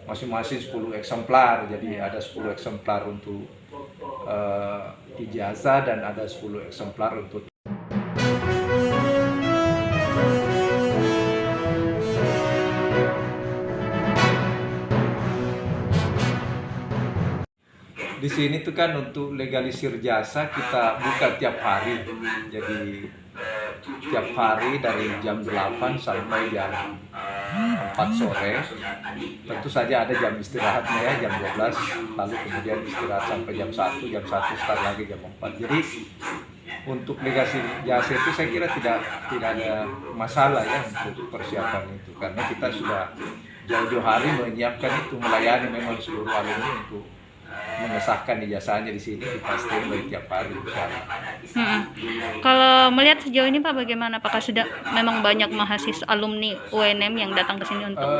masing-masing 10 eksemplar. Jadi ada 10 eksemplar untuk ijazah dan ada 10 eksemplar untuk di sini tuh kan untuk legalisir jasa kita buka tiap hari. Jadi tiap hari dari jam 8 sampai jam 4 sore. Tentu saja ada jam istirahatnya ya, jam 12, lalu kemudian istirahat sampai jam 1 start lagi jam 4. Jadi untuk legalisir jasa itu saya kira tidak ada masalah ya untuk persiapan itu, karena kita sudah jauh-jauh hari menyiapkan itu, melayani memang seluruh alumni untuk mengesahkan ijazahnya di sini, kita stay dari tiap hari. Kalau melihat sejauh ini Pak, bagaimana? Apakah sudah memang banyak mahasiswa alumni UNM yang datang ke sini untuk?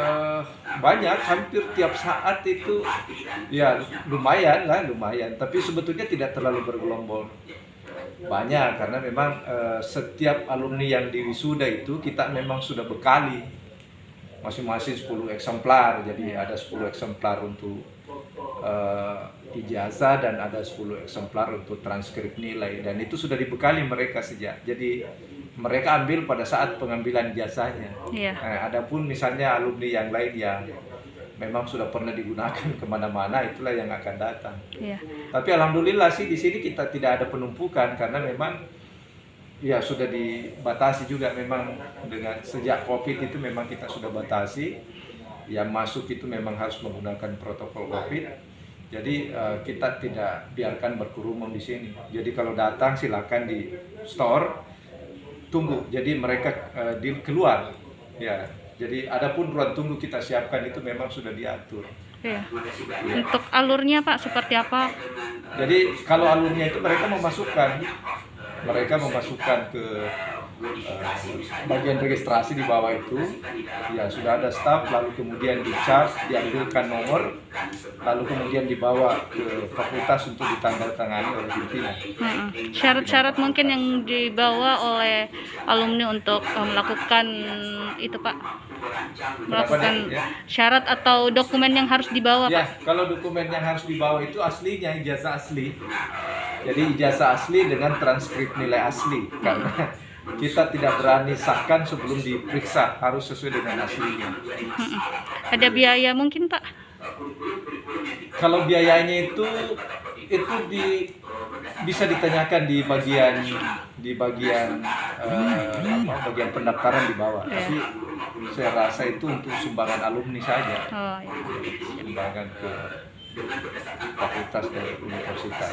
Banyak, hampir tiap saat itu ya lumayan. Tapi sebetulnya tidak terlalu bergelombol banyak, karena memang setiap alumni yang diwisuda itu kita memang sudah bekali masing-masing 10 eksemplar. Jadi ada 10 eksemplar untuk ijazah dan ada 10 eksemplar untuk transkrip nilai, dan itu sudah dibekali mereka sejak. Jadi mereka ambil pada saat pengambilan ijazahnya. Adapun misalnya alumni yang lain yang memang sudah pernah digunakan kemana-mana, itulah yang akan datang. Tapi alhamdulillah sih di sini kita tidak ada penumpukan, karena memang ya sudah dibatasi juga memang dengan sejak COVID itu memang kita sudah batasi. Yang masuk itu memang harus menggunakan protokol COVID. Jadi kita tidak biarkan berkerumun di sini. Jadi kalau datang silakan di store, tunggu. Jadi mereka keluar. Ya. Jadi adapun ruang tunggu kita siapkan itu memang sudah diatur. Ya. Untuk alurnya Pak seperti apa? Jadi kalau alurnya itu mereka memasukkan ke bagian registrasi di bawah itu, ya sudah ada staf, lalu kemudian dicap, diambilkan nomor, lalu kemudian dibawa ke fakultas untuk ditanda-tangani oleh pimpinan. Syarat-syarat mungkin yang dibawa oleh alumni untuk melakukan itu Pak, melakukan syarat atau dokumen yang harus dibawa Pak? Ya, kalau dokumen yang harus dibawa itu aslinya ijazah asli. Jadi ijazah asli dengan transkrip nilai asli, karena kita tidak berani sahkan sebelum diperiksa, harus sesuai dengan aslinya. Ada biaya mungkin Pak? Kalau biayanya itu bisa ditanyakan di bagian bagian pendaftaran di bawah. Tapi saya rasa itu untuk sumbangan alumni saja. Sumbangan ke fakultas dan universitas.